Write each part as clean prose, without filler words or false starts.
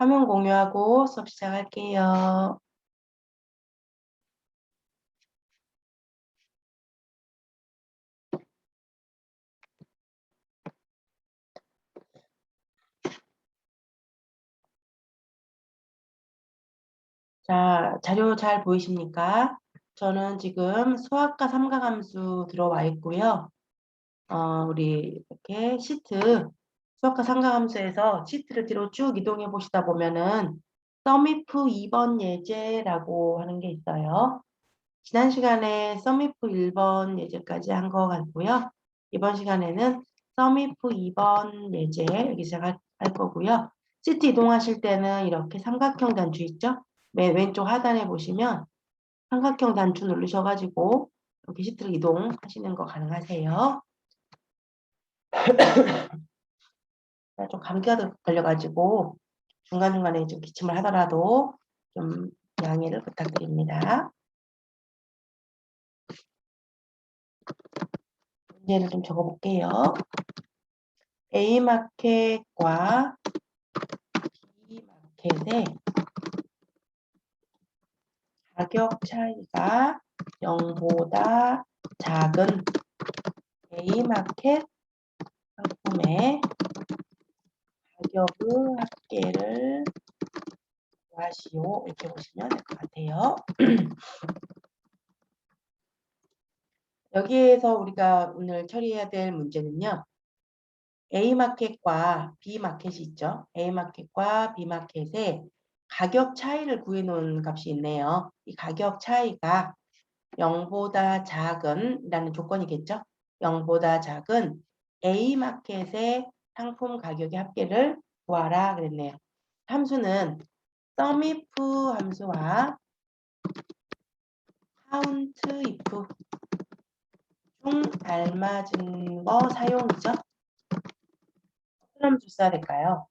화면 공유하고 수업 시작할게요. 자, 자료 잘 보이십니까? 저는 지금 수학과 삼각함수 들어와 있고요. 우리 이렇게 시트, 수학과 삼각함수에서 시트를 뒤로 쭉 이동해 보시다 보면은 썸이프 2번 예제라고 하는 게 있어요. 지난 시간에 썸이프 1번 예제까지 한 거 같고요. 이번 시간에는 썸이프 2번 예제 여기 시작할 거고요. 시트 이동하실 때는 이렇게 삼각형 단추 있죠? 맨 왼쪽 하단에 보시면 삼각형 단추 누르셔가지고 이렇게 시트를 이동하시는 거 가능하세요. 좀 감기가 걸려가지고 중간중간에 좀 기침을 하더라도 좀 양해를 부탁드립니다. 문제를 좀 적어볼게요. A마켓과 B마켓의 가격 차이가 0보다 작은 A마켓 상품의 가격의 합계를 구하시오. 이렇게 보시면 될 것 같아요. 여기에서 우리가 오늘 처리해야 될 문제는요. A마켓과 B마켓이 있죠. A마켓과 B마켓의 가격 차이를 구해놓은 값이 있네요. 이 가격 차이가 0보다 작은 라는 조건이겠죠. 0보다 작은 A마켓의 상품 가격의 합계를 구하라 그랬네요. 함수는 SUMIF 함수와 COUNTIF 중 알맞은 거 사용이죠. 어떤 함수 써야 될까요?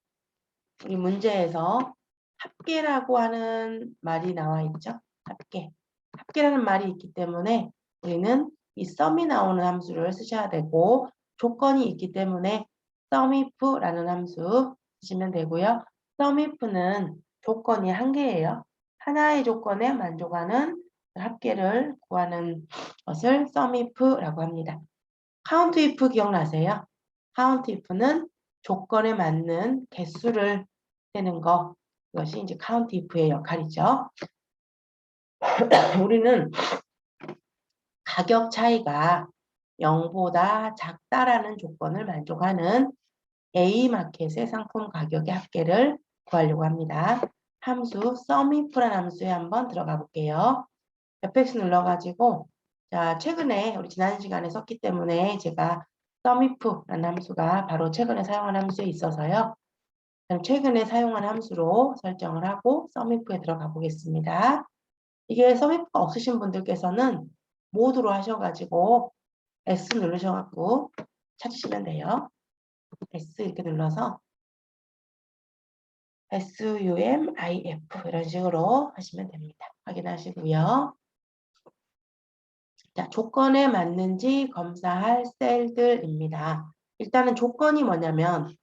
이 문제에서 합계라고 하는 말이 나와 있죠. 합계. 합계라는 말이 있기 때문에 우리는 이 sum이 나오는 함수를 쓰셔야 되고 조건이 있기 때문에 SUMIF라는 함수 쓰시면 되고요. SUMIF는 조건이 한 개예요. 하나의 조건에 만족하는 합계를 구하는 것을 SUMIF라고 합니다. COUNTIF 기억나세요? COUNTIF는 조건에 맞는 개수를 세는 거. 이것이 이제 COUNTIF의 역할이죠. 우리는 가격 차이가 0보다 작다라는 조건을 만족하는 A마켓의 상품 가격의 합계를 구하려고 합니다. 함수 SUMIF라는 함수에 한번 들어가 볼게요. FX 눌러가지고 자 최근에 우리 지난 시간에 썼기 때문에 제가 SUMIF라는 함수가 바로 최근에 사용한 함수에 있어서요. 그럼 최근에 사용한 함수로 설정을 하고 SUMIF에 들어가 보겠습니다. 이게 SUMIF가 없으신 분들께서는 모두로 하셔가지고 S 누르셔갖고 찾으시면 돼요. S 이렇게 눌러서 SUMIF 이런 식으로 하시면 됩니다. 확인하시고요. 자, 조건에 맞는지 검사할 셀들입니다. 일단은 조건이 뭐냐면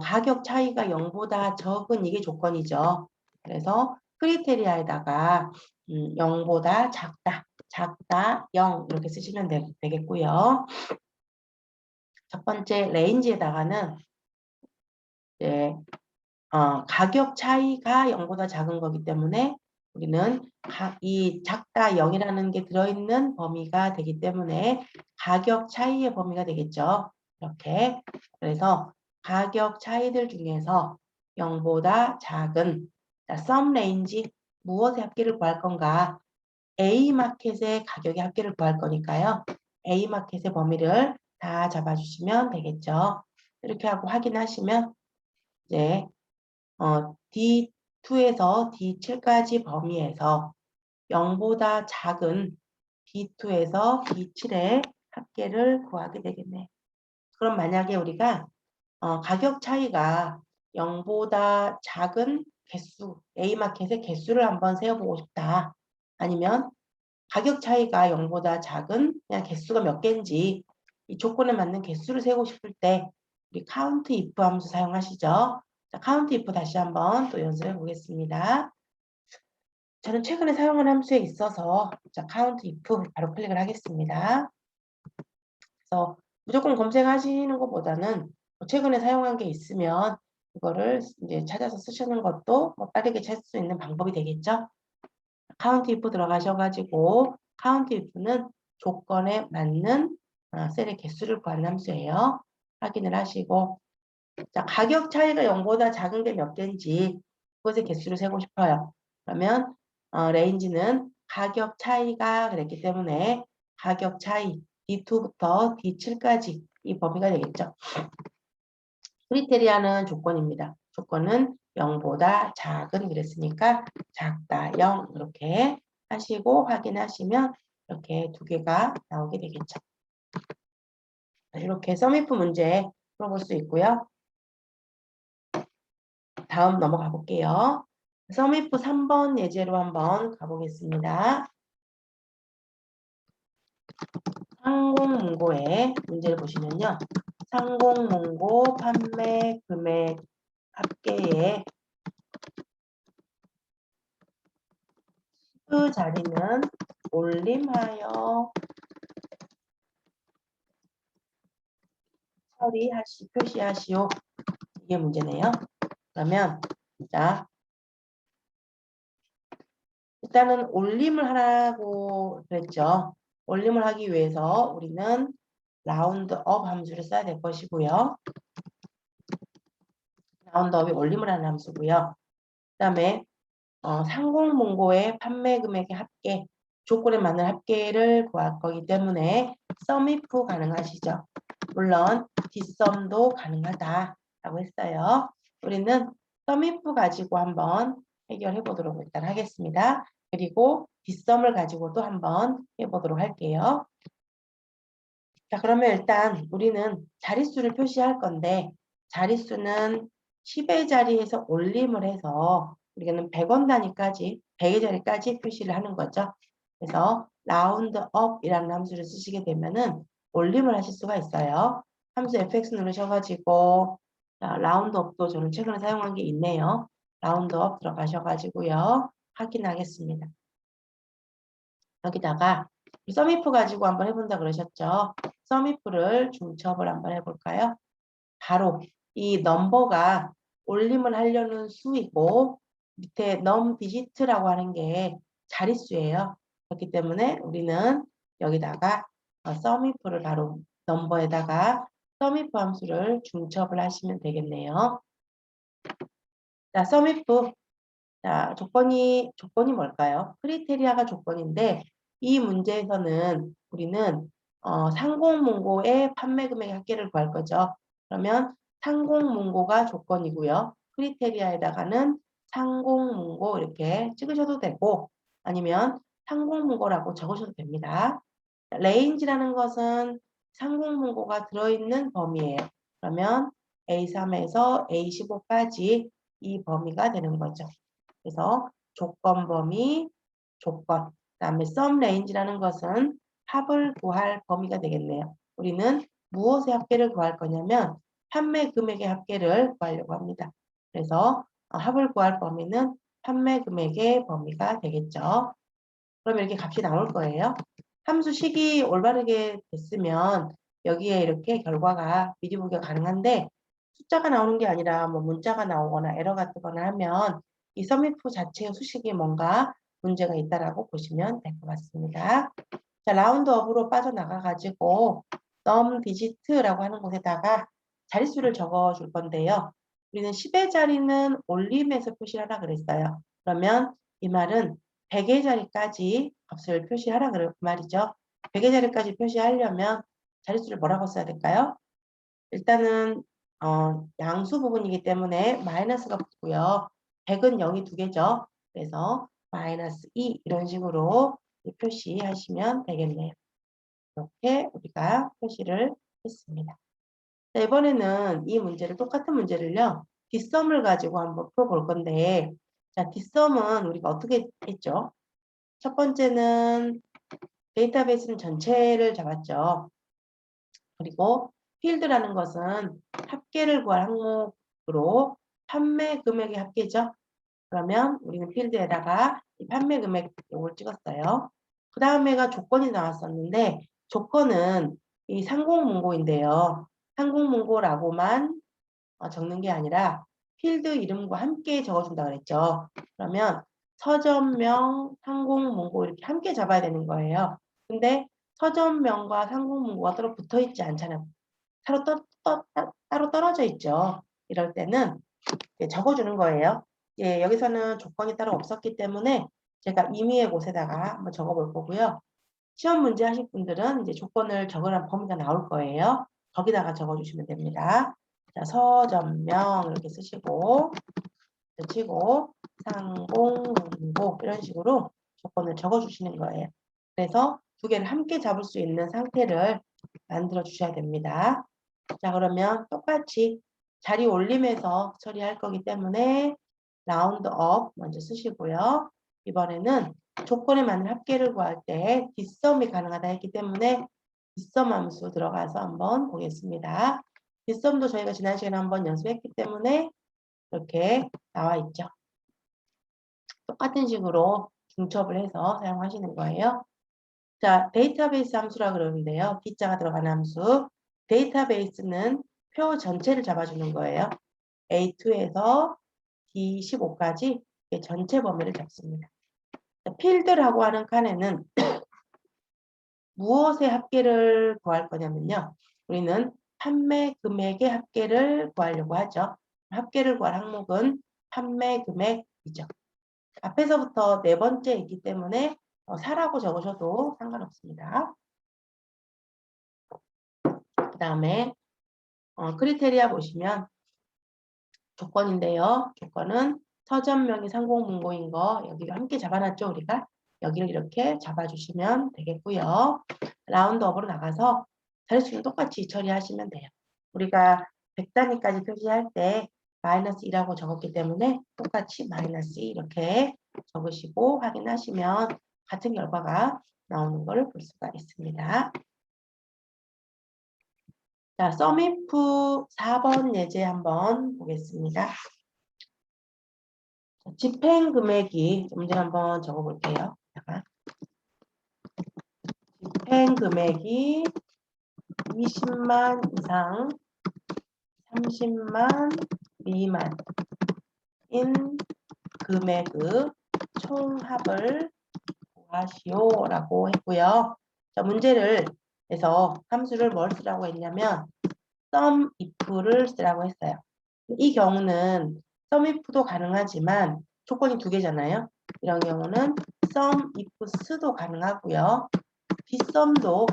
가격 차이가 0보다 적은 이게 조건이죠. 그래서 크리테리아에다가 0보다 작다, 작다, 0 이렇게 쓰시면 되겠고요. 첫 번째 레인지에다가는 이제 가격 차이가 0보다 작은 거기 때문에 우리는 이 작다 0이라는 게 들어있는 범위가 되기 때문에 가격 차이의 범위가 되겠죠. 이렇게. 그래서 가격 차이들 중에서 0보다 작은 sum range 무엇의 합계를 구할 건가? A마켓의 가격의 합계를 구할 거니까요. A마켓의 범위를 다 잡아주시면 되겠죠. 이렇게 하고 확인하시면 이제 D2에서 D7까지 범위에서 0보다 작은 D2에서 D7의 합계를 구하게 되겠네. 그럼 만약에 우리가 가격 차이가 0보다 작은 개수, A마켓의 개수를 한번 세어보고 싶다. 아니면 가격 차이가 0보다 작은 그냥 개수가 몇 개인지 이 조건에 맞는 개수를 세고 싶을 때 우리 COUNTIF 함수 사용하시죠. 자, 카운트 if 다시 한번 또 연습해 보겠습니다. 저는 최근에 사용한 함수에 있어서 자, 카운트 if 바로 클릭을 하겠습니다. 그래서 무조건 검색하시는 것보다는 최근에 사용한 게 있으면 그거를 이제 찾아서 쓰시는 것도 빠르게 찾을 수 있는 방법이 되겠죠. 카운트 if 들어가셔가지고 카운트 if는 조건에 맞는 셀의 개수를 구하는 함수예요. 확인을 하시고 자, 가격 차이가 0보다 작은 게 몇 개인지 그것의 개수를 세고 싶어요. 그러면 레인지는 가격 차이가 그랬기 때문에 가격 차이 D2부터 D7까지 이 범위가 되겠죠. 크리테리아는 조건입니다. 조건은 0보다 작은 그랬으니까 작다 0 이렇게 하시고 확인하시면 이렇게 두 개가 나오게 되겠죠. 이렇게 서미프 문제 풀어볼 수 있고요. 다음 넘어가 볼게요. 서미프 3번 예제로 한번 가보겠습니다. 상공문고의 문제를 보시면요. 상공문고 판매 금액 합계의 그 자리는 올림하여 표시하시오. 이게 문제네요. 그러면 자 일단은 올림을 하라고 그랬죠. 올림을 하기 위해서 우리는 라운드업 함수를 써야 될 것이고요. 라운드업이 올림을 하는 함수고요. 그 다음에 상공문고의 판매 금액의 합계, 조건에 맞는 합계를 구할 거기 때문에 썸이프 가능하시죠. 물론 뒷썸도 가능하다라고 했어요. 우리는 썸이프 가지고 한번 해결해 보도록 일단 하겠습니다. 그리고 뒷썸을 가지고도 한번 해보도록 할게요. 자, 그러면 일단 우리는 자릿수를 표시할 건데 자릿수는 10의 자리에서 올림을 해서 우리는 100원 단위까지 100의 자리까지 표시를 하는 거죠. 그래서 라운드업이라는 함수를 쓰시게 되면은 올림을 하실 수가 있어요. 함수 fx 누르셔가지고 라운드업도 저는 최근에 사용한 게 있네요. 라운드업 들어가셔가지고요. 확인하겠습니다. 여기다가 썸이프 가지고 한번 해본다 그러셨죠? 썸이프를 중첩을 한번 해볼까요? 바로 이 넘버가 올림을 하려는 수이고 밑에 넘 디지트라고 하는 게 자릿수예요. 그렇기 때문에 우리는 여기다가 썸이프를 바로 넘버에다가 썸이프 함수를 중첩을 하시면 되겠네요. 자, 썸이프 자, 조건이 뭘까요? 크리테리아가 조건인데 이 문제에서는 우리는 상공문고의 판매 금액의 합계를 구할 거죠. 그러면 상공문고가 조건이고요. 크리테리아에다가는 상공문고 이렇게 찍으셔도 되고 아니면 상공문고라고 적으셔도 됩니다. 레인지라는 것은 상공문고가 들어있는 범위예요. 그러면 A3에서 A15까지 이 범위가 되는 거죠. 그래서 조건 범위, 조건, 그다음에 썸 레인지라는 것은 합을 구할 범위가 되겠네요. 우리는 무엇의 합계를 구할 거냐면 판매 금액의 합계를 구하려고 합니다. 그래서 합을 구할 범위는 판매 금액의 범위가 되겠죠. 그럼 이렇게 값이 나올 거예요. 함수식이 올바르게 됐으면 여기에 이렇게 결과가 미리 보기가 가능한데 숫자가 나오는 게 아니라 뭐 문자가 나오거나 에러가 뜨거나 하면 이 서미프 자체의 수식이 뭔가 문제가 있다라고 보시면 될 것 같습니다. 자, 라운드업으로 빠져나가가지고 넘 디지트라고 하는 곳에다가 자릿수를 적어줄 건데요. 우리는 10의 자리는 올림에서 표시를 하라 그랬어요. 그러면 이 말은 100의 자리까지 값을 표시하라 그 말이죠. 100의 자리까지 표시하려면 자릿수를 뭐라고 써야 될까요? 일단은 양수 부분이기 때문에 마이너스가 붙고요. 100은 0이 두 개죠. 그래서 마이너스 2 이런 식으로 표시하시면 되겠네요. 이렇게 우리가 표시를 했습니다. 자, 이번에는 이 문제를 똑같은 문제를요. 뒷섬을 가지고 한번 풀어볼 건데 자, 뒷섬은 우리가 어떻게 했죠? 첫 번째는 데이터베이스는 전체를 잡았죠. 그리고 필드라는 것은 합계를 구할 항목으로 판매 금액의 합계죠. 그러면 우리는 필드에다가 이 판매 금액 요걸 찍었어요. 그 다음에가 조건이 나왔었는데 조건은 이 상공문고인데요. 상공문고라고만 적는 게 아니라 필드 이름과 함께 적어준다 그랬죠. 그러면 서점명, 상공문고 이렇게 함께 잡아야 되는 거예요. 근데 서점명과 상공문고가 따로 붙어 있지 않잖아요. 따로 떨어져 있죠. 이럴 때는 적어주는 거예요. 예, 여기서는 조건이 따로 없었기 때문에 제가 임의의 곳에다가 한번 적어볼 거고요. 시험 문제 하실 분들은 이제 조건을 적으라는 범위가 나올 거예요. 거기다가 적어주시면 됩니다. 자, 서점명 이렇게 쓰시고 치고 상공문고 이런 식으로 조건을 적어주시는 거예요. 그래서 두 개를 함께 잡을 수 있는 상태를 만들어 주셔야 됩니다. 자, 그러면 똑같이 자리 올림해서 처리할 거기 때문에 라운드업 먼저 쓰시고요. 이번에는 조건에 맞는 합계를 구할 때 뒷섬이 가능하다 했기 때문에 뒷섬 함수 들어가서 한번 보겠습니다. 뒷섬도 저희가 지난 시간에 한번 연습했기 때문에 이렇게 나와 있죠. 똑같은 식으로 중첩을 해서 사용하시는 거예요. 자, 데이터베이스 함수라 그러는데요. D자가 들어가는 함수. 데이터베이스는 표 전체를 잡아주는 거예요. A2에서 D15까지 전체 범위를 잡습니다. 필드라고 하는 칸에는 무엇의 합계를 구할 거냐면요. 우리는 판매 금액의 합계를 구하려고 하죠. 합계를 구할 항목은 판매 금액이죠. 앞에서부터 네 번째 있기 때문에 4라고 적으셔도 상관없습니다. 그 다음에 크리테리아 보시면 조건인데요. 조건은 서점명이 상공문고인 거 여기가 함께 잡아놨죠. 우리가 여기를 이렇게 잡아주시면 되겠고요. 라운드업으로 나가서 자릿수는 똑같이 처리하시면 돼요. 우리가 100단위까지 표시할 때 마이너스 2라고 적었기 때문에 똑같이 마이너스 2 이렇게 적으시고 확인하시면 같은 결과가 나오는 것을 볼 수가 있습니다. 자, 썸이프 4번 예제 한번 보겠습니다. 집행 금액이 문제 한번 적어볼게요. 집행 금액이 20만 이상 30만 미만인 금액의 총합을 구하시오라고 했고요. 자, 문제를 해서 함수를 뭘 쓰라고 했냐면 SUMIF를 쓰라고 했어요. 이 경우는 SUMIF도 가능하지만 조건이 두 개잖아요. 이런 경우는 SUMIFS도 가능하고요. 뒷섬도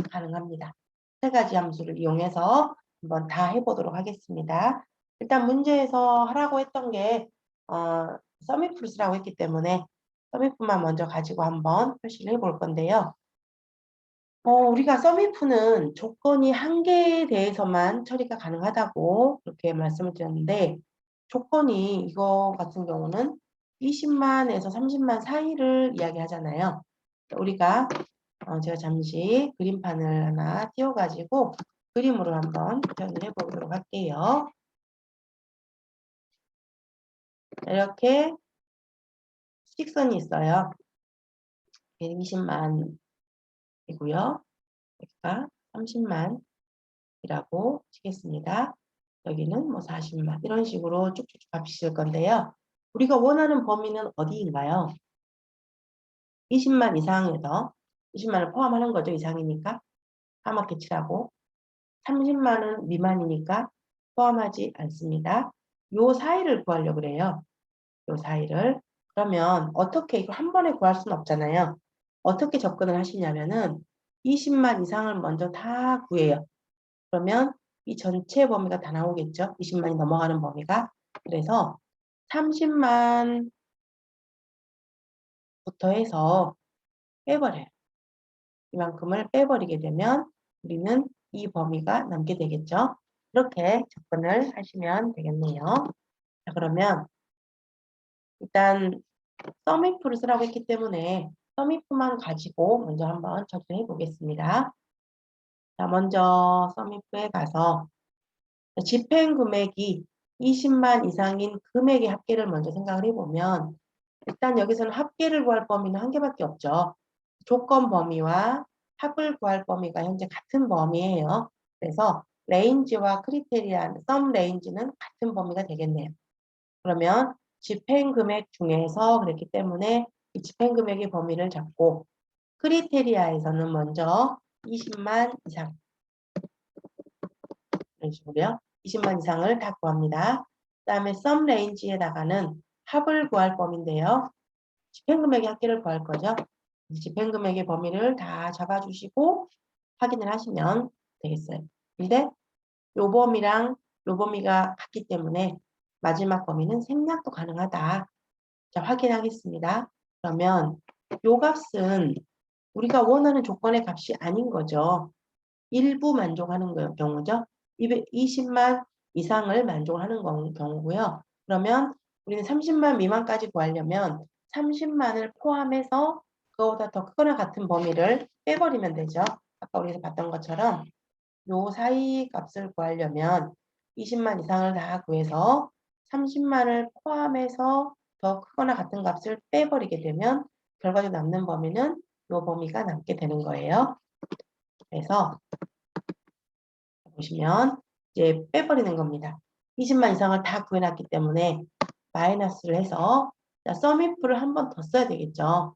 가능합니다. 세 가지 함수를 이용해서 한번 다 해보도록 하겠습니다. 일단 문제에서 하라고 했던 게 SUMIF를 쓰라고 했기 때문에 SUMIF만 먼저 가지고 한번 표시를 해볼 건데요. 우리가 SUMIF는 조건이 한 개에 대해서만 처리가 가능하다고 그렇게 말씀을 드렸는데 조건이 이거 같은 경우는 20만에서 30만 사이를 이야기하잖아요. 우리가 제가 잠시 그림판을 하나 띄워가지고 그림으로 한번 표현을 해보도록 할게요. 이렇게 수직선이 있어요. 20만이고요. 여기가 30만이라고 치겠습니다. 여기는 뭐 40만 이런 식으로 쭉쭉 값이 있을 건데요. 우리가 원하는 범위는 어디인가요? 20만 이상에서 20만을 포함하는 거죠. 이상이니까 까맣게 칠하고 30만은 미만이니까 포함하지 않습니다. 요 사이를 구하려고 그래요. 요 사이를. 그러면 어떻게 이거 한 번에 구할 수는 없잖아요. 어떻게 접근을 하시냐면은 20만 이상을 먼저 다 구해요. 그러면 이 전체 범위가 다 나오겠죠. 20만이 넘어가는 범위가. 그래서 30만부터 해서 빼버려요. 이만큼을 빼버리게 되면 우리는 이 범위가 남게 되겠죠. 이렇게 접근을 하시면 되겠네요. 자, 그러면 일단 SUMIF를 쓰라고 했기 때문에 SUMIF만 가지고 먼저 한번 적용해 보겠습니다. 자, 먼저 SUMIF에 가서 집행 금액이 20만 이상인 금액의 합계를 먼저 생각을 해보면 일단 여기서는 합계를 구할 범위는 한 개밖에 없죠. 조건 범위와 합을 구할 범위가 현재 같은 범위예요. 그래서 레인지와 크리테리아, 썸 레인지는 같은 범위가 되겠네요. 그러면 집행 금액 중에서 그랬기 때문에 이 집행 금액의 범위를 잡고 크리테리아에서는 먼저 20만 이상 이런 식으로요. 20만 이상을 다 구합니다. 그 다음에 썸 레인지에다가는 합을 구할 범위인데요. 집행금액의 합계를 구할 거죠. 집행금액의 범위를 다 잡아주시고 확인을 하시면 되겠어요. 근데 요 범위랑 요 범위가 같기 때문에 마지막 범위는 생략도 가능하다. 자, 확인하겠습니다. 그러면 요 값은 우리가 원하는 조건의 값이 아닌 거죠. 일부 만족하는 경우죠. 220만 이상을 만족하는 경우고요. 그러면 우리는 30만 미만까지 구하려면 30만을 포함해서 그거보다 더 크거나 같은 범위를 빼버리면 되죠. 아까 우리가 봤던 것처럼 요 사이 값을 구하려면 20만 이상을 다 구해서 30만을 포함해서 더 크거나 같은 값을 빼버리게 되면 결과적으로 남는 범위는 요 범위가 남게 되는 거예요. 그래서 보시면 이제 빼버리는 겁니다. 20만 이상을 다 구해놨기 때문에 마이너스를 해서 썸이프를 한 번 더 써야 되겠죠.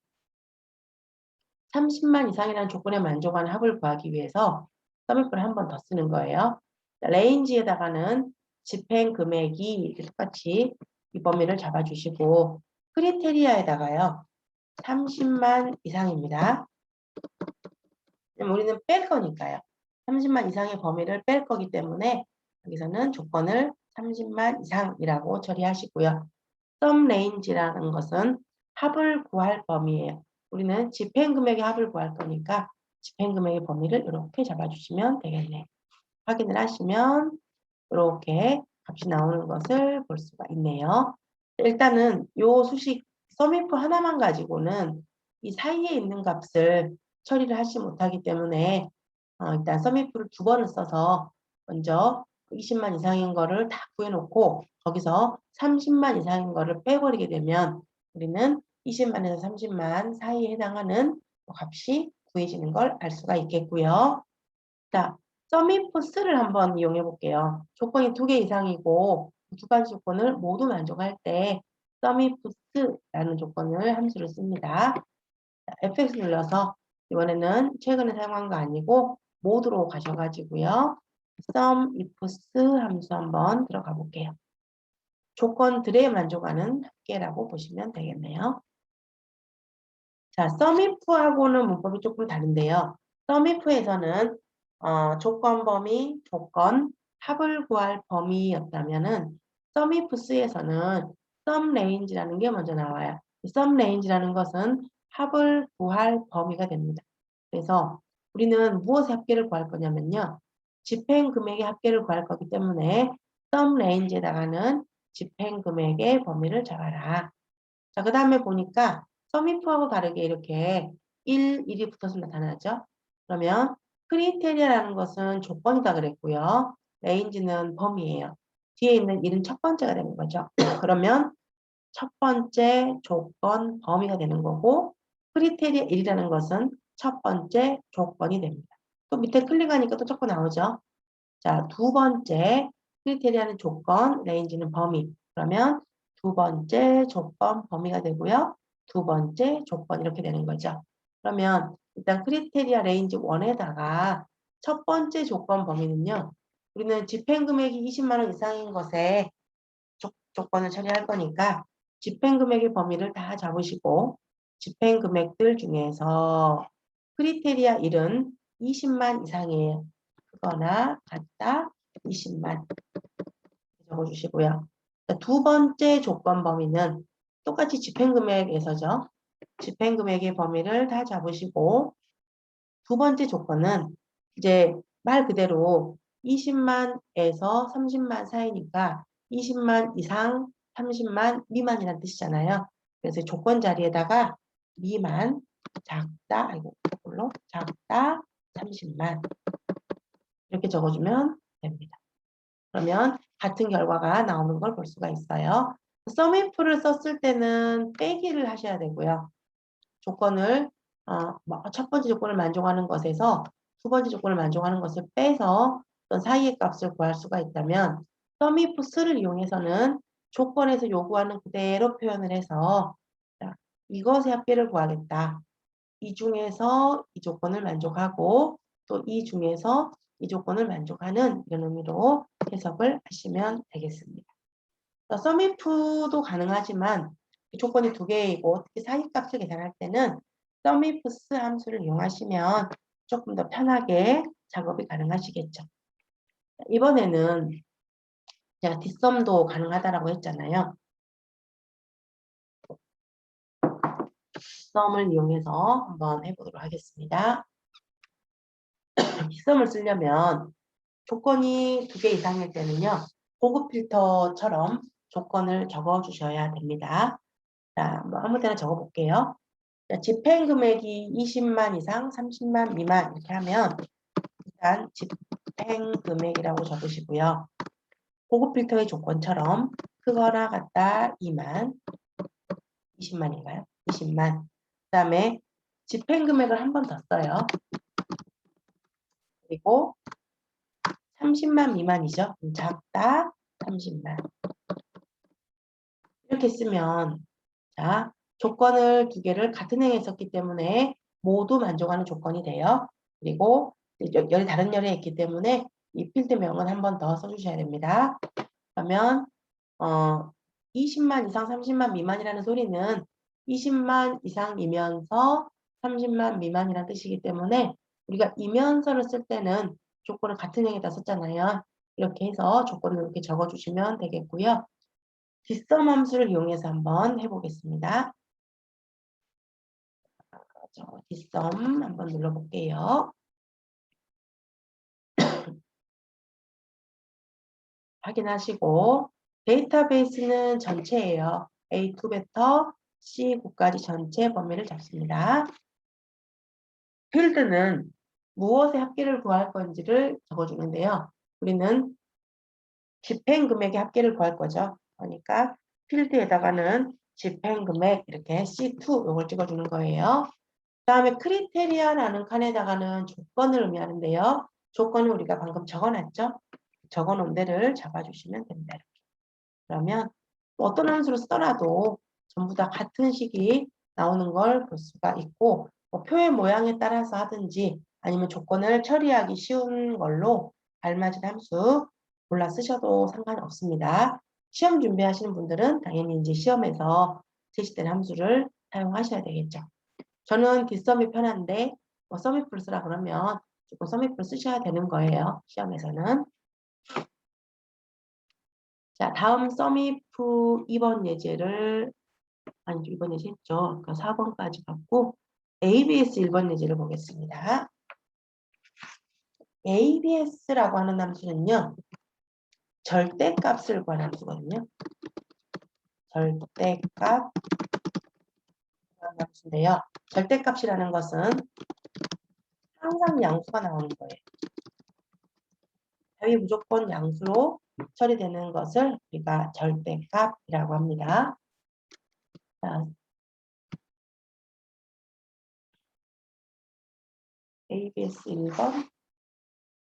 30만 이상이라는 조건에 만족하는 합을 구하기 위해서 썸이프를 한 번 더 쓰는 거예요. 레인지에다가는 집행 금액이 똑같이 이 범위를 잡아주시고 크리테리아에다가요. 30만 이상입니다. 우리는 뺄 거니까요. 30만 이상의 범위를 뺄 거기 때문에 여기서는 조건을 30만 이상이라고 처리하시고요. 썸 레인지라는 것은 합을 구할 범위예요. 우리는 집행금액의 합을 구할 거니까 집행금액의 범위를 이렇게 잡아주시면 되겠네요. 확인을 하시면 이렇게 값이 나오는 것을 볼 수가 있네요. 일단은 요 수식 썸이프 하나만 가지고는 이 사이에 있는 값을 처리를 하지 못하기 때문에 일단 썸이프를 두 번을 써서 먼저 20만 이상인 거를 다 구해놓고 거기서 30만 이상인 거를 빼버리게 되면 우리는 20만에서 30만 사이에 해당하는 값이 구해지는 걸 알 수가 있겠고요. 자, 썸이프스를 한번 이용해 볼게요. 조건이 2개 이상이고 두 가지 조건을 모두 만족할 때 썸이프스라는 조건을 함수를 씁니다. 자, FX 눌러서 이번에는 최근에 사용한 거 아니고 모두로 가셔가지고요. 썸이프스 함수 한번 들어가 볼게요. 조건들에 만족하는 합계라고 보시면 되겠네요. 자, 썸이프하고는 문법이 조금 다른데요. 썸이프에서는 조건 범위, 조건, 합을 구할 범위였다면은 썸이프스에서는 썸 레인지라는 게 먼저 나와요. 썸 레인지라는 것은 합을 구할 범위가 됩니다. 그래서 우리는 무엇의 합계를 구할 거냐면요. 집행 금액의 합계를 구할 거기 때문에 썸 레인지에다가는 집행 금액의 범위를 잡아라. 자, 그 다음에 보니까 썸이프하고 다르게 이렇게 1이 붙어서 나타나죠. 그러면 크리테리아라는 것은 조건이다 그랬고요. 레인지는 범위예요. 뒤에 있는 1은 첫 번째가 되는 거죠. 그러면 첫 번째 조건 범위가 되는 거고 크리테리아 1이라는 것은 첫 번째 조건이 됩니다. 또 밑에 클릭하니까 또 자꾸 나오죠. 자, 두 번째 크리테리아는 조건, 레인지는 범위. 그러면 두 번째 조건 범위가 되고요. 두 번째 조건 이렇게 되는 거죠. 그러면 일단 크리테리아 레인지 1에다가 첫 번째 조건 범위는요. 우리는 집행금액이 20만 원 이상인 것에 조건을 처리할 거니까 집행금액의 범위를 다 잡으시고 집행금액들 중에서 크리테리아 1은 20만 이상이에요. 그거나 같다 20만 적어주시고요. 두 번째 조건 범위는 똑같이 집행금액에서죠. 집행금액의 범위를 다 잡으시고 두 번째 조건은 이제 말 그대로 20만에서 30만 사이니까 20만 이상 30만 미만이라는 뜻이잖아요. 그래서 조건 자리에다가 미만 작다 아이고 이걸로 작다 30만 이렇게 적어주면 됩니다. 그러면 같은 결과가 나오는 걸 볼 수가 있어요. SUMIF를 썼을 때는 빼기를 하셔야 되고요. 조건을 첫 번째 조건을 만족하는 것에서 두 번째 조건을 만족하는 것을 빼서 어떤 사이의 값을 구할 수가 있다면 SUMIF를 이용해서는 조건에서 요구하는 그대로 표현을 해서 자, 이것의 합계를 구하겠다. 이 중에서 이 조건을 만족하고 또 이 중에서 이 조건을 만족하는 이런 의미로 해석을 하시면 되겠습니다. SUMIF도 가능하지만 조건이 두 개이고 특히 사이값을 계산할 때는 SUMIFs 함수를 이용하시면 조금 더 편하게 작업이 가능하시겠죠. 이번에는 제가 뒷섬도 가능하다라고 했잖아요. 뒷섬을 이용해서 한번 해보도록 하겠습니다. 뒷섬을 쓰려면 조건이 두 개 이상일 때는요. 고급 필터처럼 조건을 적어주셔야 됩니다. 자, 뭐 아무 데나 적어볼게요. 집행 금액이 20만 이상, 30만 미만 이렇게 하면 일단 집행 금액이라고 적으시고요. 고급 필터의 조건처럼 크거나 같다 2만, 20만인가요? 20만. 그 다음에 집행 금액을 한 번 더 써요. 그리고 30만 미만이죠. 작다 30만. 이렇게 쓰면 자, 조건을 두 개를 같은 행에 썼기 때문에 모두 만족하는 조건이 돼요. 그리고 열이 다른 열에 있기 때문에 이 필드명은 한 번 더 써주셔야 됩니다. 그러면 20만 이상 30만 미만이라는 소리는 20만 이상이면서 30만 미만이라는 뜻이기 때문에 우리가 이면서를 쓸 때는 조건을 같은 행에다 썼잖아요. 이렇게 해서 조건을 이렇게 적어주시면 되겠고요. 뒷섬 함수를 이용해서 한번 해보겠습니다. 뒷섬 한번 눌러볼게요. 확인하시고 데이터베이스는 전체예요. A2부터 C9까지 전체 범위를 잡습니다. 필드는 무엇의 합계를 구할 건지를 적어주는데요. 우리는 집행 금액의 합계를 구할 거죠. 그러니까 필드에다가는 집행 금액 이렇게 C2 이걸 찍어주는 거예요. 그 다음에 크리테리아라는 칸에다가는 조건을 의미하는데요. 조건은 우리가 방금 적어놨죠. 적어놓은 데를 잡아주시면 됩니다. 그러면 어떤 함수를 쓰더라도 전부 다 같은 식이 나오는 걸 볼 수가 있고 표의 모양에 따라서 하든지 아니면 조건을 처리하기 쉬운 걸로 알맞은 함수 골라 쓰셔도 상관없습니다. 시험 준비하시는 분들은 당연히 이제 시험에서 제시된 함수를 사용하셔야 되겠죠. 저는 뒷섬이 편한데 서밋풀 쓰라 그러면 조금 서밋풀 쓰셔야 되는 거예요. 시험에서는. 자, 다음 서밋프 2번 예제를 아니죠. 2번 예제 했죠. 그러니까 4번까지 갖고 ABS 1번 예제를 보겠습니다. ABS라고 하는 함수는요. 절대값을 구하는 함수거든요. 절대값 함수인데요. 절대값이라는 것은 항상 양수가 나오는 거예요. 답이 무조건 양수로 처리되는 것을 우리가 절대값이라고 합니다. 자, ABS 1번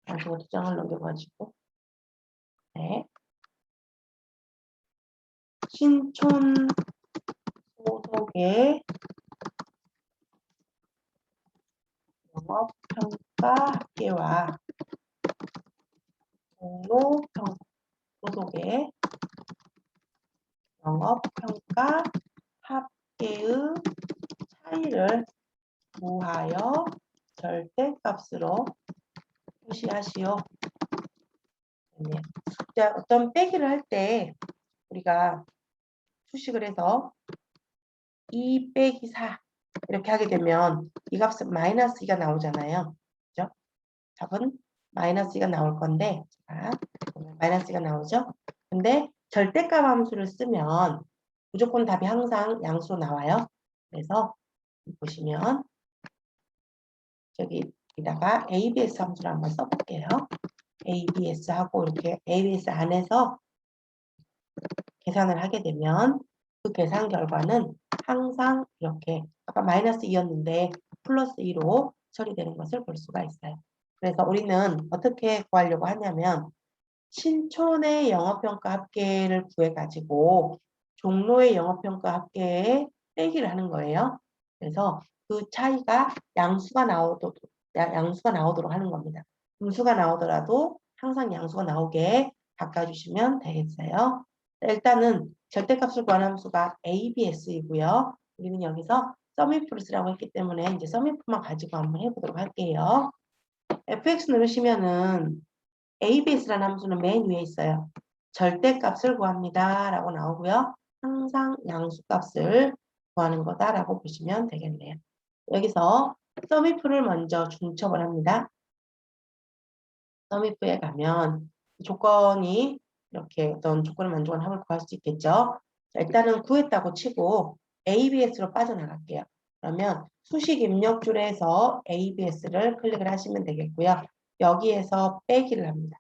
양수가 두 장을 넘겨가지고 네. 신촌 소속의 영업평가 합계와 종로평 소속의 영업평가 합계의 차이를 구하여 절대값으로 표시하시오. 네. 자, 어떤 빼기를 할 때 우리가 수식을 해서 2 빼기 4 이렇게 하게 되면 이 값은 마이너스 2가 나오잖아요. 그죠? 답은 마이너스 2가 나올 건데 자, 마이너스 2가 나오죠? 근데 절대값 함수를 쓰면 무조건 답이 항상 양수로 나와요. 그래서 보시면 저기다가 ABS 함수를 한번 써볼게요. ABS하고 이렇게 ABS 안에서 계산을 하게 되면 그 계산 결과는 항상 이렇게 아까 마이너스 2였는데 플러스 2로 처리되는 것을 볼 수가 있어요. 그래서 우리는 어떻게 구하려고 하냐면 신촌의 영업평가 합계를 구해가지고 종로의 영업평가 합계에 빼기를 하는 거예요. 그래서 그 차이가 양수가 나오도록 하는 겁니다. 음수가 나오더라도 항상 양수가 나오게 바꿔주시면 되겠어요. 일단은 절대값을 구하는 함수가 ABS이고요. 우리는 여기서 썸이프를 쓰라고 했기 때문에 이제 썸이프만 가지고 한번 해보도록 할게요. fx 누르시면은 ABS라는 함수는 맨 위에 있어요. 절대값을 구합니다 라고 나오고요. 항상 양수값을 구하는 거다라고 보시면 되겠네요. 여기서 썸이프를 먼저 중첩을 합니다. 썸이프에 가면 조건이 이렇게 어떤 조건을 만족한 합을 구할 수 있겠죠. 자, 일단은 구했다고 치고 ABS로 빠져나갈게요. 그러면 수식 입력줄에서 ABS를 클릭을 하시면 되겠고요. 여기에서 빼기를 합니다.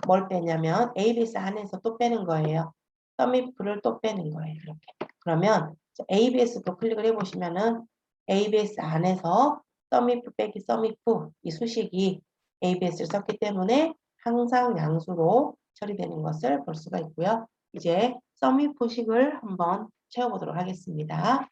뭘 빼냐면 ABS 안에서 또 빼는 거예요. 썸이프를 또 빼는 거예요. 이렇게. 그러면 ABS도 클릭을 해보시면은 ABS 안에서 썸이프 빼기 썸이프 이 수식이 ABS를 썼기 때문에 항상 양수로 처리되는 것을 볼 수가 있고요. 이제 썸이프식을 한번 채워보도록 하겠습니다.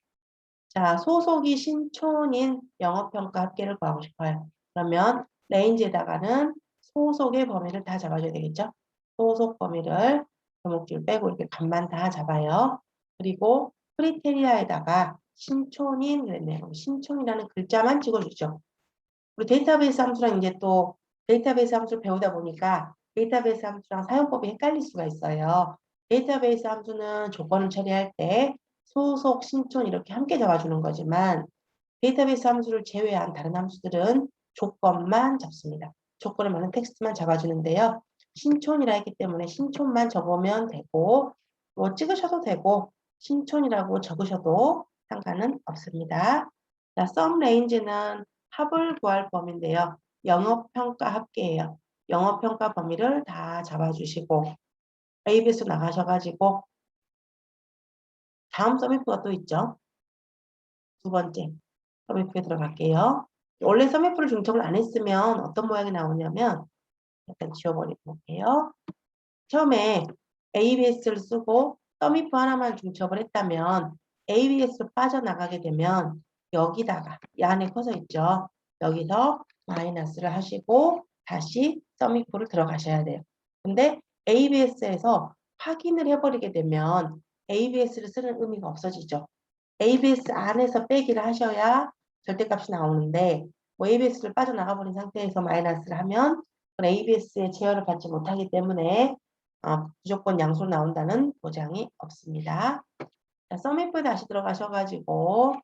자, 소속이 신촌인 영업평가 합계를 구하고 싶어요. 그러면 레인지에다가는 소속의 범위를 다 잡아줘야 되겠죠? 소속 범위를 제목줄 빼고 이렇게 값만 다 잡아요. 그리고 크리테리아에다가 신촌인 그랬네요. 신촌이라는 글자만 찍어주죠. 우리 데이터베이스 함수랑 이제 또 데이터베이스 함수를 배우다 보니까 데이터베이스 함수랑 사용법이 헷갈릴 수가 있어요. 데이터베이스 함수는 조건을 처리할 때 소속, 신촌 이렇게 함께 잡아주는 거지만 데이터베이스 함수를 제외한 다른 함수들은 조건만 잡습니다. 조건을 많은 텍스트만 잡아주는데요. 신촌이라 했기 때문에 신촌만 적으면 되고 뭐 찍으셔도 되고 신촌이라고 적으셔도 상관은 없습니다. 자, sum range는 합을 구할 범위인데요. 영업평가 합계예요. 영업평가 범위를 다 잡아주시고 ABS 나가셔가지고 다음 썸이프가 또 있죠. 두 번째 썸이프에 들어갈게요. 원래 썸이프를 중첩을 안 했으면 어떤 모양이 나오냐면 약간 지워버리고 볼게요. 처음에 ABS를 쓰고 썸이프 하나만 중첩을 했다면 ABS로 빠져나가게 되면 여기다가 이 안에 커서 있죠. 여기서 마이너스를 하시고 다시 썸이프를 들어가셔야 돼요. 근데 ABS에서 확인을 해버리게 되면 ABS를 쓰는 의미가 없어지죠. ABS 안에서 빼기를 하셔야 절대값이 나오는데 뭐 ABS를 빠져나가 버린 상태에서 마이너스를 하면 ABS의 제어를 받지 못하기 때문에 무조건 양수로 나온다는 보장이 없습니다. 자, 썸이프에 다시 들어가셔가지고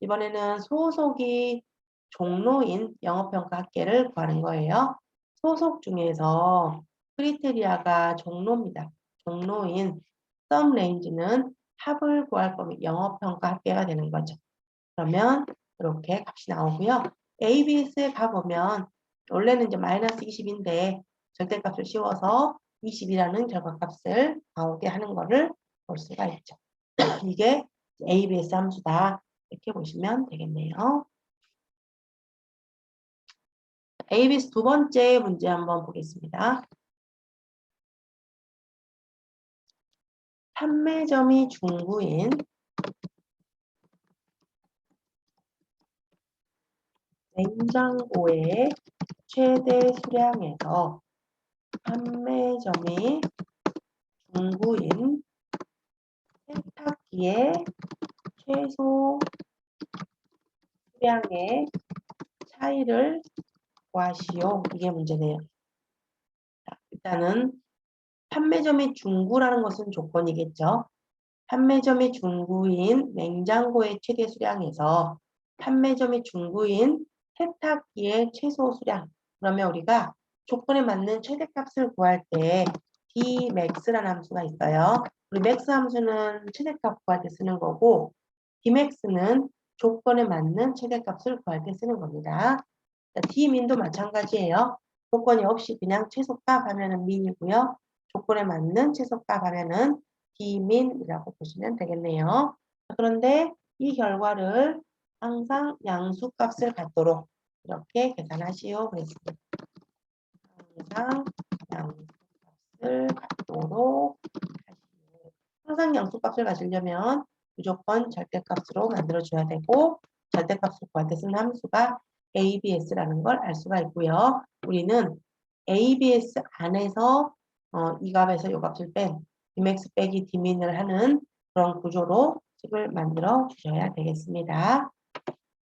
이번에는 소속이 종로인 영업평가 합계를 구하는 거예요. 소속 중에서 크리테리아가 종로입니다. 종로인 썸 레인지는 합을 구할 범위 영업평가 합계가 되는 거죠. 그러면 이렇게 값이 나오고요. ABS에 가보면 원래는 이제 마이너스 20인데 절대값을 씌워서 20이라는 결과값을 나오게 하는 것을 볼 수가 있죠. 이게 ABS 함수다. 이렇게 보시면 되겠네요. ABS 두 번째 문제 한번 보겠습니다. 판매점이 중구인 냉장고의 최대 수량에서 판매점이 중구인 세탁기의 최소 수량의 차이를 구하시오. 이게 문제네요. 자, 일단은 판매점이 중구라는 것은 조건이겠죠. 판매점이 중구인 냉장고의 최대 수량에서 판매점이 중구인 세탁기의 최소 수량. 그러면 우리가 조건에 맞는 최대값을 구할 때 Dmax라는 함수가 있어요. 우리 max 함수는 최대값 구할 때 쓰는 거고 Dmax는 조건에 맞는 최대값을 구할 때 쓰는 겁니다. D민도 마찬가지예요. 조건이 없이 그냥 최소값 하면은 민이고요. 조건에 맞는 최소값 하면은 D민이라고 보시면 되겠네요. 그런데 이 결과를 항상 양수값을 갖도록 이렇게 계산하시오. 그랬습니다. 항상 양수값을 갖도록 하시오. 항상 양수값을 가지려면 무조건 절대값으로 만들어줘야 되고 절대값을 구할 때 쓰는 함수가 ABS라는 걸 알 수가 있고요. 우리는 ABS 안에서 이 값에서 이 값을 뺀 Dmax 빼기 D민을 하는 그런 구조로 식을 만들어 주셔야 되겠습니다.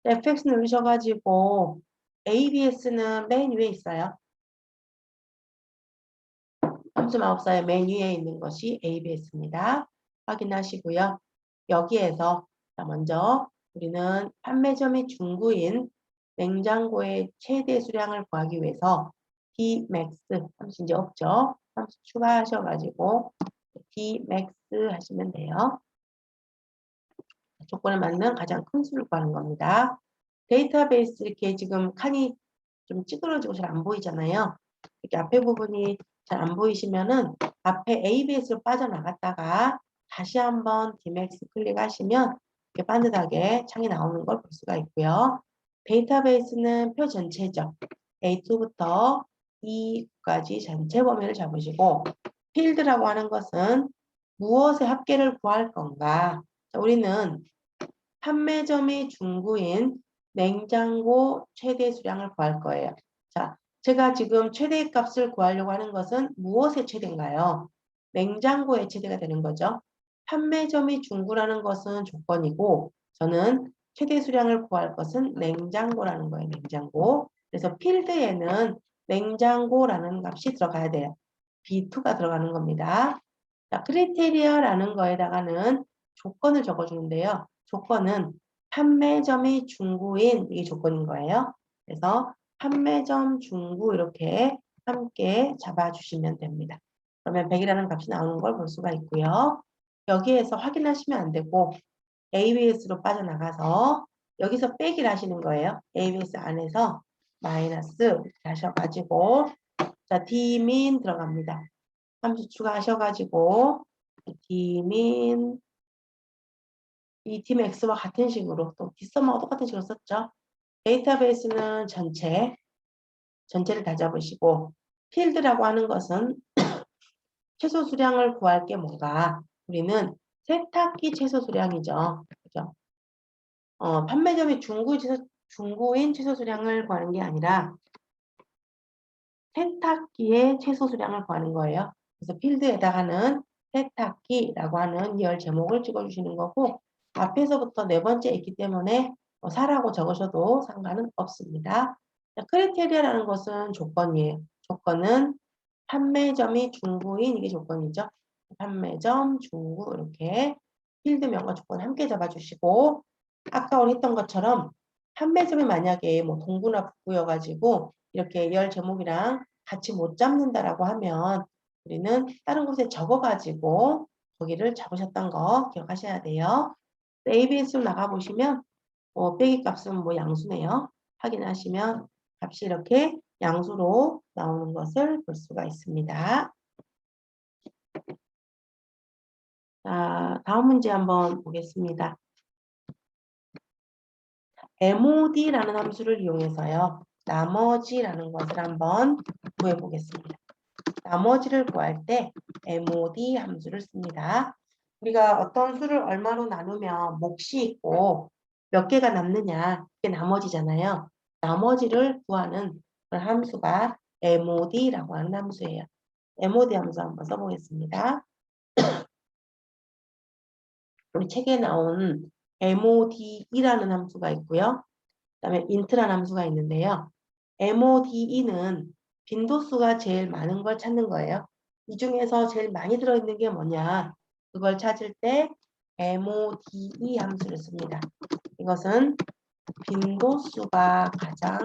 FX 누르셔가지고 ABS는 맨 위에 있어요. 함수 마법사의 맨 위에 있는 것이 ABS입니다. 확인하시고요. 여기에서 먼저 우리는 판매점이 중구인 냉장고의 최대 수량을 구하기 위해서 Dmax 함수 이제 없죠. 함수 추가하셔가지고 Dmax 하시면 돼요. 조건에 맞는 가장 큰 수를 구하는 겁니다. 데이터베이스 이렇게 지금 칸이 좀 찌그러지고 잘 안 보이잖아요. 이렇게 앞에 부분이 잘 안 보이시면은 앞에 ABS로 빠져나갔다가 다시 한번 Dmax 클릭하시면 이렇게 반듯하게 창이 나오는 걸 볼 수가 있고요. 데이터베이스는 표 전체죠. A2부터 E까지 전체 범위를 잡으시고 필드라고 하는 것은 무엇의 합계를 구할 건가? 자, 우리는 판매점이 중구인 냉장고 최대 수량을 구할 거예요. 자, 제가 지금 최대 값을 구하려고 하는 것은 무엇의 최대인가요? 냉장고의 최대가 되는 거죠. 판매점이 중구라는 것은 조건이고 저는 최대 수량을 구할 것은 냉장고라는 거예요. 냉장고. 그래서 필드에는 냉장고라는 값이 들어가야 돼요. B2가 들어가는 겁니다. 자, 크리테리아라는 거에다가는 조건을 적어주는데요. 조건은 판매점이 중구인 이게 조건인 거예요. 그래서 판매점 중구 이렇게 함께 잡아주시면 됩니다. 그러면 100이라는 값이 나오는 걸 볼 수가 있고요. 여기에서 확인하시면 안 되고 ABS로 빠져나가서 여기서 빼기를 하시는 거예요. ABS 안에서 마이너스 이렇게 하셔가지고 자 D민 들어갑니다. 함수 추가하셔가지고 D민 이 Dmax와 같은 식으로 또 D썸하고 똑같은 식으로 썼죠. 데이터베이스는 전체를 다 잡으시고 필드라고 하는 것은 최소 수량을 구할 게 뭔가 우리는 세탁기 최소 수량이죠. 그죠? 판매점이 중고인 최소 수량을 구하는 게 아니라 세탁기의 최소 수량을 구하는 거예요. 그래서 필드에다가는 세탁기라고 하는 열 제목을 찍어주시는 거고 앞에서부터 네 번째 있기 때문에 사라고 적으셔도 상관은 없습니다. 크리테리아라는 것은 조건이에요. 조건은 판매점이 중구인 이게 조건이죠. 판매점, 중구 이렇게 필드명과 조건 함께 잡아주시고 아까 우리 했던 것처럼 판매점이 만약에 뭐 동구나 북구여가지고 이렇게 열 제목이랑 같이 못 잡는다라고 하면 우리는 다른 곳에 적어가지고 거기를 잡으셨던 거 기억하셔야 돼요. ABS로 나가보시면 빼기 값은 뭐 양수네요. 확인하시면 값이 이렇게 양수로 나오는 것을 볼 수가 있습니다. 자, 다음 문제 한번 보겠습니다. MOD라는 함수를 이용해서요. 나머지라는 것을 한번 구해 보겠습니다. 나머지를 구할 때 MOD 함수를 씁니다. 우리가 어떤 수를 얼마로 나누면 몫이 있고 몇 개가 남느냐 그게 나머지잖아요. 나머지를 구하는 그런 함수가 MOD라고 하는 함수예요. MOD 함수 한번 써보겠습니다. 우리 책에 나온 MODE라는 함수가 있고요. 그다음에 int라는 함수가 있는데요. MODE는 빈도수가 제일 많은 걸 찾는 거예요. 이 중에서 제일 많이 들어있는 게 뭐냐? 그걸 찾을 때 MODE 함수를 씁니다. 이것은 빈도수가 가장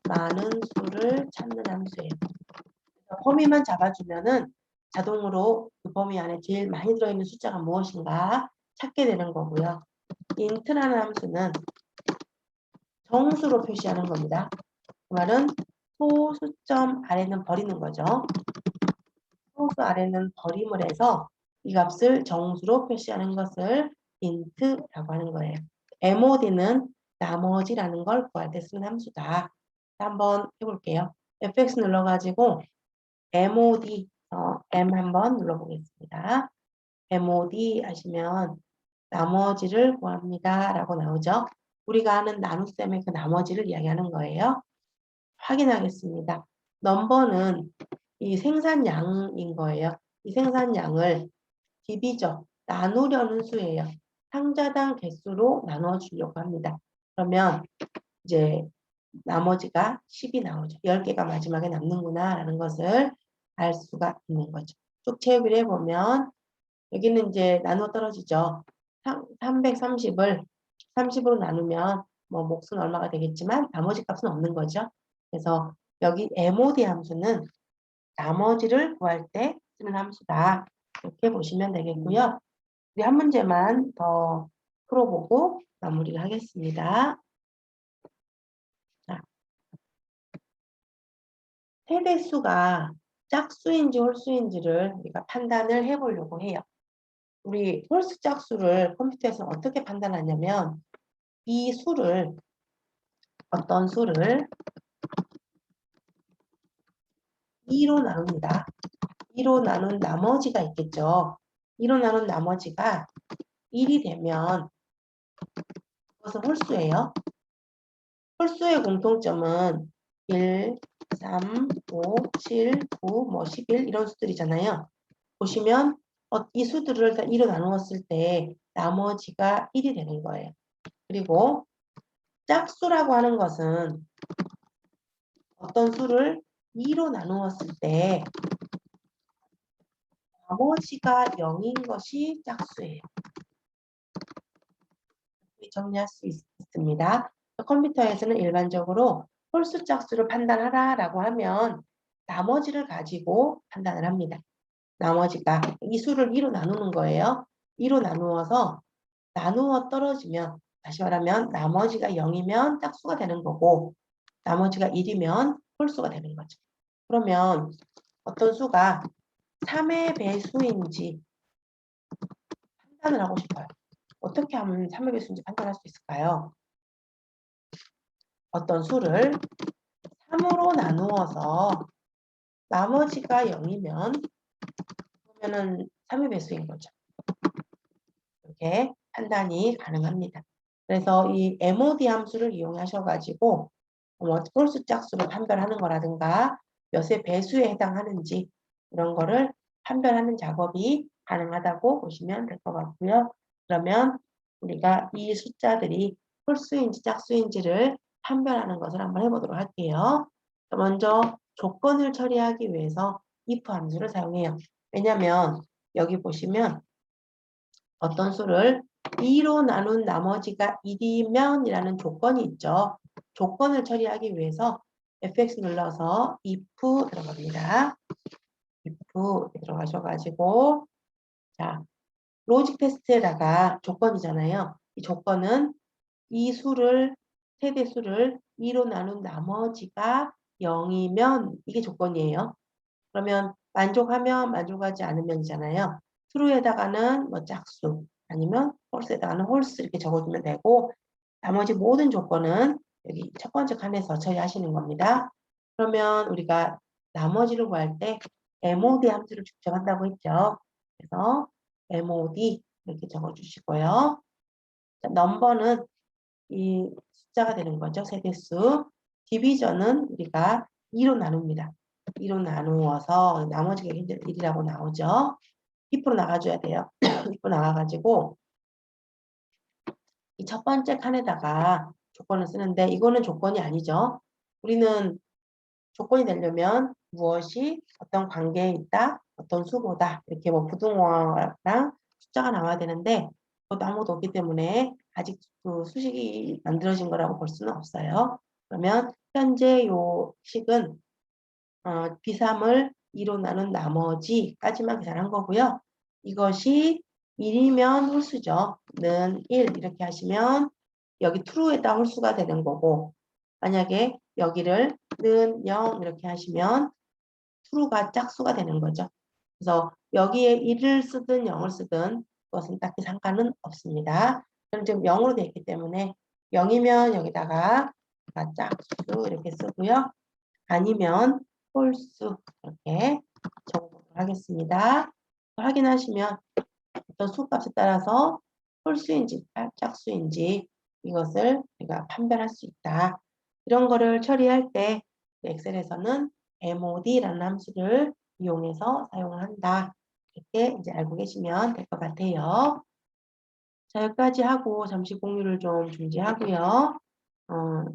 많은 수를 찾는 함수예요. 범위만 잡아주면은 자동으로 그 범위 안에 제일 많이 들어있는 숫자가 무엇인가 찾게 되는 거고요. int라는 함수는 정수로 표시하는 겁니다. 그 말은 소수점 아래는 버리는 거죠. 소수 아래는 버림을 해서 이 값을 정수로 표시하는 것을 int라고 하는 거예요. mod는 나머지라는 걸 구할 때 쓰는 함수다. 한번 해볼게요. fx 눌러가지고 mod m 한번 눌러보겠습니다. mod 하시면 나머지를 구합니다 라고 나오죠. 우리가 아는 나눗셈의 그 나머지를 이야기하는 거예요. 확인하겠습니다. 넘버는 이 생산량인 거예요. 이 생산량을 디비저 나누려는 수예요. 상자당 개수로 나눠주려고 합니다. 그러면 이제 나머지가 10이 나오죠. 10개가 마지막에 남는구나 라는 것을 알 수가 있는 거죠. 쭉 채우기를 해보면 여기는 이제 나누어 떨어지죠. 330을 30으로 나누면 뭐 몫은 얼마가 되겠지만 나머지 값은 없는 거죠. 그래서 여기 mod 함수는 나머지를 구할 때 쓰는 함수다. 이렇게 보시면 되겠고요. 우리 한 문제만 더 풀어보고 마무리를 하겠습니다. 자, 세대수가 짝수인지 홀수인지를 우리가 판단을 해보려고 해요. 우리 홀수 짝수를 컴퓨터에서 어떻게 판단하냐면 이 수를 어떤 수를 2로 나눕니다. 2로 나눈 나머지가 있겠죠. 2로 나눈 나머지가 1이 되면 그것은 홀수예요. 홀수의 공통점은 1, 3, 5, 7, 9, 뭐 11 이런 수들이잖아요. 보시면 이 수들을 다 2로 나누었을 때 나머지가 1이 되는 거예요. 그리고 짝수라고 하는 것은 어떤 수를 2로 나누었을 때 나머지가 0인 것이 짝수예요. 정리할 수 있습니다. 컴퓨터에서는 일반적으로 홀수 짝수를 판단하라라고 하면 나머지를 가지고 판단을 합니다. 나머지가 이 수를 2로 나누는 거예요. 2로 나누어서 나누어 떨어지면 다시 말하면 나머지가 0이면 짝수가 되는 거고 나머지가 1이면 홀수가 되는 거죠. 그러면 어떤 수가 3의 배수인지 판단을 하고 싶어요. 어떻게 하면 3의 배수인지 판단할 수 있을까요? 어떤 수를 3으로 나누어서 나머지가 0이면 그러면은 3의 배수인 거죠. 이렇게 판단이 가능합니다. 그래서 이 mod 함수를 이용하셔가지고 홀수 짝수를 판별하는 거라든가 몇의 배수에 해당하는지 이런 거를 판별하는 작업이 가능하다고 보시면 될 것 같고요. 그러면 우리가 이 숫자들이 홀수인지 짝수인지를 판별하는 것을 한번 해보도록 할게요. 먼저 조건을 처리하기 위해서 if 함수를 사용해요. 왜냐하면 여기 보시면 어떤 수를 2로 나눈 나머지가 1이면 이라는 조건이 있죠. 조건을 처리하기 위해서 fx 눌러서 if 들어갑니다. if 들어가셔가지고 자 로직 테스트에다가 조건이잖아요. 이 조건은 이 수를 세대수를 2로 나눈 나머지가 0이면 이게 조건이에요. 그러면 만족하면 만족하지 않으면이잖아요. true에다가는 뭐 짝수 아니면 false에다가는 홀수 이렇게 적어주면 되고 나머지 모든 조건은 여기 첫 번째 칸에서 처리하시는 겁니다. 그러면 우리가 나머지를 구할 때 mod 함수를 측정한다고 했죠. 그래서 mod 이렇게 적어주시고요. 넘버는 이 숫자가 되는 거죠. 세대수. 디비전은 우리가 2로 나눕니다. 2로 나누어서 나머지가 1이라고 나오죠. 2% 나가줘야 돼요. 2% 나가가지고 이 첫 번째 칸에다가 조건을 쓰는데 이거는 조건이 아니죠. 우리는 조건이 되려면 무엇이 어떤 관계에 있다, 어떤 수보다 이렇게 뭐 부등호랑 숫자가 나와야 되는데 그것도 아무것도 없기 때문에 아직 그 수식이 만들어진 거라고 볼 수는 없어요. 그러면 현재 요 식은 B3을 2로 나눈 나머지까지만 계산한 거고요. 이것이 1이면 홀수죠. 는 1 이렇게 하시면 여기 true에다 홀수가 되는 거고 만약에 여기를 는 0 이렇게 하시면 true가 짝수가 되는 거죠. 그래서 여기에 1을 쓰든 0을 쓰든 그것은 딱히 상관은 없습니다. 그럼 지금 0으로 되어 있기 때문에 0이면 여기다가 짝수 이렇게 쓰고요. 아니면 false 이렇게 적어보도록 하겠습니다. 확인하시면 어떤 수값에 따라서 홀수인지 짝수인지 이것을 우리가 판별할 수 있다. 이런 거를 처리할 때 엑셀에서는 mod라는 함수를 이용해서 사용을 한다. 이렇게 이제 알고 계시면 될 것 같아요. 자, 여기까지 하고 잠시 공유를 좀 중지하고요.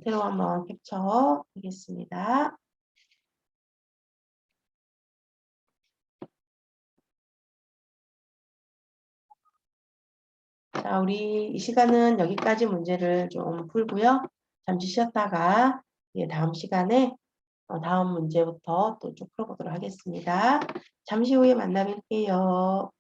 새로 한번 캡처 하겠습니다. 자, 우리 이 시간은 여기까지 문제를 좀 풀고요. 잠시 쉬었다가 다음 시간에 다음 문제부터 또 쭉 풀어보도록 하겠습니다. 잠시 후에 만나 뵐게요.